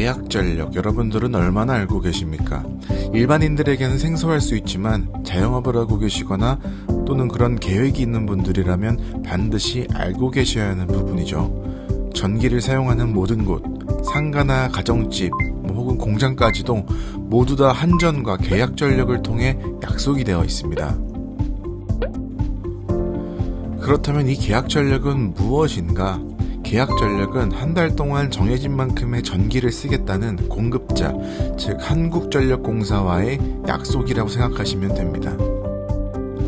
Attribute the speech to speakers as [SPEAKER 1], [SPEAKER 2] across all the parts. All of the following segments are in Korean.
[SPEAKER 1] 계약 전력 여러분들은 얼마나 알고 계십니까? 일반인들에게는 생소할 수 있지만 자영업을 하고 계시거나 또는 그런 계획이 있는 분들이라면 반드시 알고 계셔야 하는 부분이죠. 전기를 사용하는 모든 곳, 상가나 가정집, 혹은 공장까지도 모두 다 한전과 계약 전력을 통해 약속이 되어 있습니다. 그렇다면 이 계약 전력은 무엇인가? 계약 전력은 한 달 동안 정해진 만큼의 전기를 쓰겠다는 공급자, 즉 한국전력공사와의 약속이라고 생각하시면 됩니다.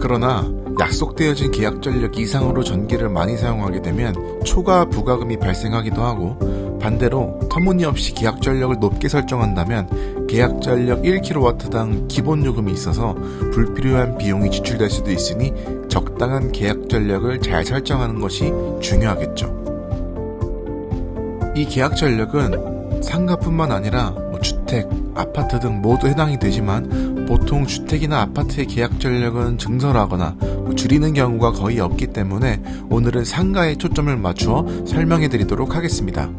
[SPEAKER 1] 그러나 약속되어진 계약 전력 이상으로 전기를 많이 사용하게 되면 초과 부가금이 발생하기도 하고, 반대로 터무니없이 계약 전력을 높게 설정한다면 계약 전력 1kW당 기본 요금이 있어서 불필요한 비용이 지출될 수도 있으니 적당한 계약 전력을 잘 설정하는 것이 중요하겠죠. 이 계약 전력은 상가뿐만 아니라 주택, 아파트 등 모두 해당이 되지만 보통 주택이나 아파트의 계약 전력은 증설하거나 줄이는 경우가 거의 없기 때문에 오늘은 상가에 초점을 맞추어 설명해 드리도록 하겠습니다.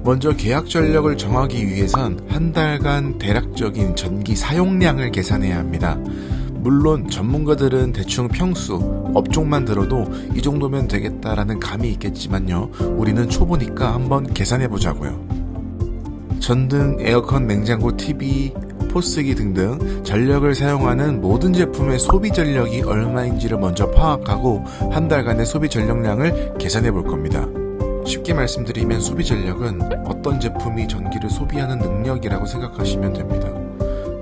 [SPEAKER 1] 먼저 계약 전력을 정하기 위해선 한 달간 대략적인 전기 사용량을 계산해야 합니다. 물론 전문가들은 대충 평수, 업종만 들어도 이 정도면 되겠다라는 감이 있겠지만요. 우리는 초보니까 한번 계산해보자고요. 전등, 에어컨, 냉장고, TV, 포스기 등등 전력을 사용하는 모든 제품의 소비 전력이 얼마인지를 먼저 파악하고 한 달간의 소비 전력량을 계산해 볼 겁니다. 쉽게 말씀드리면 소비 전력은 어떤 제품이 전기를 소비하는 능력이라고 생각하시면 됩니다.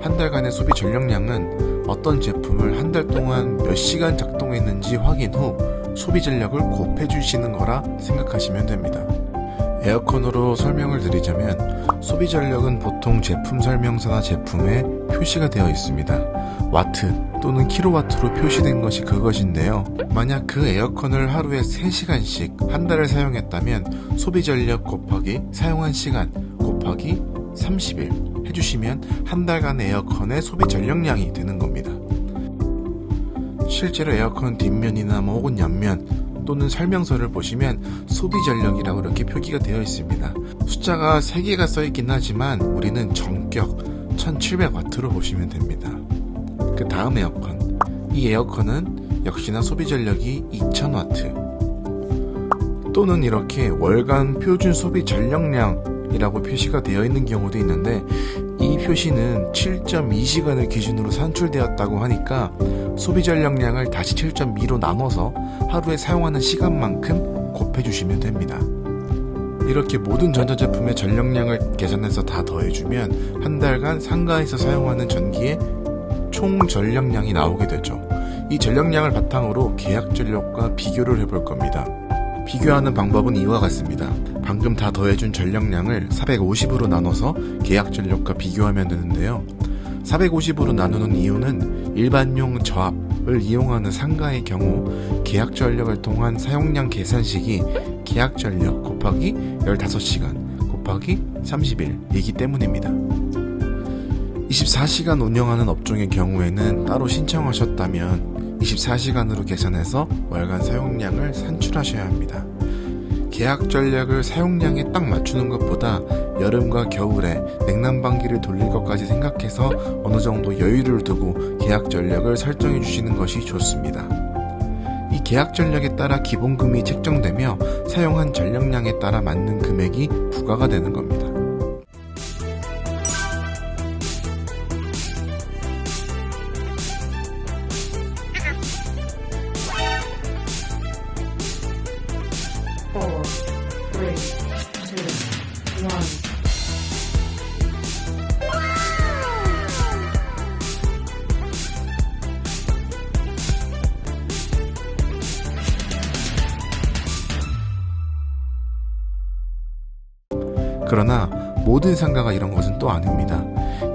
[SPEAKER 1] 한 달간의 소비 전력량은 어떤 제품을 한 달 동안 몇 시간 작동했는지 확인 후 소비 전력을 곱해 주시는 거라 생각하시면 됩니다. 에어컨으로 설명을 드리자면 소비 전력은 보통 제품 설명서나 제품에 표시가 되어 있습니다. 와트 또는 킬로와트로 표시된 것이 그것인데요. 만약 그 에어컨을 하루에 3시간씩 한 달을 사용했다면 소비 전력 곱하기 사용한 시간 곱하기 30일 해주시면 한 달간 에어컨의 소비 전력량이 되는 겁니다. 실제로 에어컨 뒷면이나 혹은 옆면 또는 설명서를 보시면 소비 전력이라고 이렇게 표기가 되어 있습니다. 숫자가 3개가 써있긴 하지만 우리는 정격 1700W로 보시면 됩니다. 그 다음 에어컨, 이 에어컨은 역시나 소비 전력이 2000W 또는 이렇게 월간 표준 소비 전력량이라고 표시가 되어 있는 경우도 있는데, 이 표시는 7.2시간을 기준으로 산출되었다고 하니까 소비 전력량을 다시 7.2로 나눠서 하루에 사용하는 시간만큼 곱해주시면 됩니다. 이렇게 모든 전자제품의 전력량을 계산해서 다 더해주면 한 달간 상가에서 사용하는 전기의 총 전력량이 나오게 되죠. 이 전력량을 바탕으로 계약 전력과 비교를 해볼 겁니다. 비교하는 방법은 이와 같습니다. 방금 다 더해준 전력량을 450으로 나눠서 계약 전력과 비교하면 되는데요. 450으로 나누는 이유는 일반용 저압을 이용하는 상가의 경우 계약 전력을 통한 사용량 계산식이 계약 전력 곱하기 15시간 곱하기 30일이기 때문입니다. 24시간 운영하는 업종의 경우에는 따로 신청하셨다면 24시간으로 계산해서 월간 사용량을 산출하셔야 합니다. 계약 전력을 사용량에 딱 맞추는 것보다 여름과 겨울에 냉난방기를 돌릴 것까지 생각해서 어느 정도 여유를 두고 계약 전력을 설정해 주시는 것이 좋습니다. 이 계약 전력에 따라 기본금이 책정되며 사용한 전력량에 따라 맞는 금액이 부과가 되는 겁니다. 그러나 모든 상가가 이런 것은 또 아닙니다.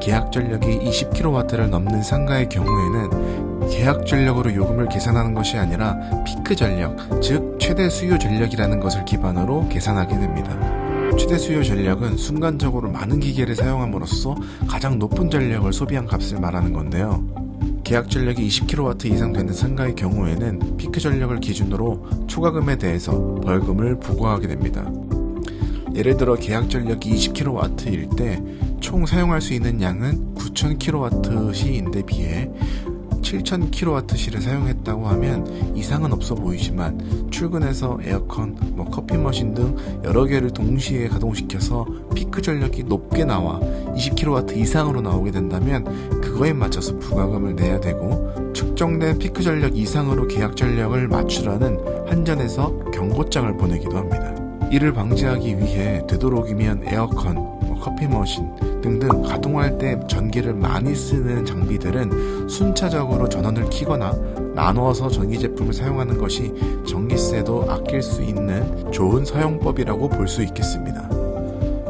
[SPEAKER 1] 계약 전력이 20kW를 넘는 상가의 경우에는 계약 전력으로 요금을 계산하는 것이 아니라 피크 전력, 즉 최대 수요 전력이라는 것을 기반으로 계산하게 됩니다. 최대 수요 전력은 순간적으로 많은 기계를 사용함으로써 가장 높은 전력을 소비한 값을 말하는 건데요. 계약 전력이 20kW 이상 되는 상가의 경우에는 피크 전력을 기준으로 초과금에 대해서 벌금을 부과하게 됩니다. 예를 들어 계약 전력이 20kW일 때 총 사용할 수 있는 양은 9000kWh인데 비해 7000kWh를 사용했다고 하면 이상은 없어 보이지만 출근해서 에어컨, 커피 머신 등 여러 개를 동시에 가동시켜서 피크 전력이 높게 나와 20kW 이상으로 나오게 된다면 그거에 맞춰서 부가금을 내야 되고, 측정된 피크 전력 이상으로 계약 전력을 맞추라는 한전에서 경고장을 보내기도 합니다. 이를 방지하기 위해 되도록이면 에어컨, 커피 머신 등등 가동할 때 전기를 많이 쓰는 장비들은 순차적으로 전원을 켜거나 나누어서 전기 제품을 사용하는 것이 전기세도 아낄 수 있는 좋은 사용법이라고 볼 수 있겠습니다.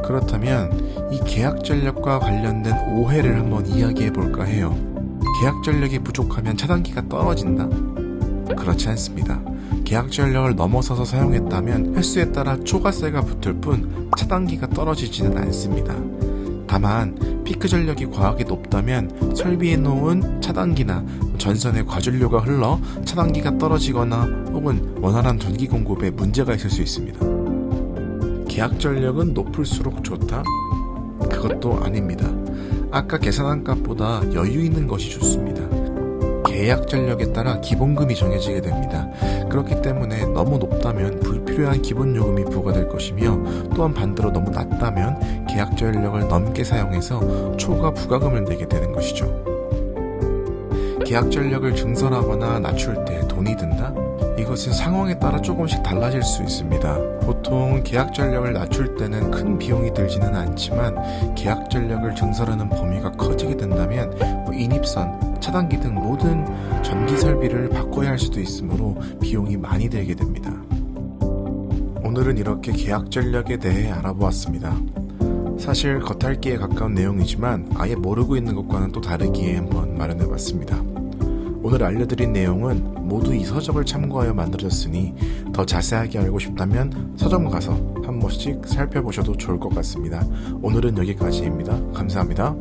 [SPEAKER 1] 그렇다면 이 계약 전력과 관련된 오해를 한번 이야기해 볼까 해요. 계약 전력이 부족하면 차단기가 떨어진다? 그렇지 않습니다. 계약 전력을 넘어서서 사용했다면 횟수에 따라 초과세가 붙을 뿐 차단기가 떨어지지는 않습니다. 다만 피크 전력이 과하게 높다면 설비해 놓은 차단기나 전선에 과전료가 흘러 차단기가 떨어지거나 혹은 원활한 전기 공급에 문제가 있을 수 있습니다. 계약 전력은 높을수록 좋다? 그것도 아닙니다. 아까 계산한 값보다 여유 있는 것이 좋습니다. 계약 전력에 따라 기본금이 정해지게 됩니다. 그렇기 때문에 너무 높다면 불필요한 기본 요금이 부과될 것이며, 또한 반대로 너무 낮다면 계약 전력을 넘게 사용해서 초과 부가금을 내게 되는 것이죠. 계약 전력을 증설하거나 낮출 때 돈이 든다? 이것은 상황에 따라 조금씩 달라질 수 있습니다. 보통 계약 전력을 낮출 때는 큰 비용이 들지는 않지만 계약 전력을 증설하는 범위가 커지게 된다면 인입선, 차단기 등 모든 전기 설비를 바꿔야 할 수도 있으므로 비용이 많이 들게 됩니다. 오늘은 이렇게 계약 전력에 대해 알아보았습니다. 사실 겉핥기에 가까운 내용이지만 아예 모르고 있는 것과는 또 다르기에 한번 마련해봤습니다. 오늘 알려드린 내용은 모두 이 서적을 참고하여 만들어졌으니 더 자세하게 알고 싶다면 서점 가서 한 번씩 살펴보셔도 좋을 것 같습니다. 오늘은 여기까지입니다. 감사합니다.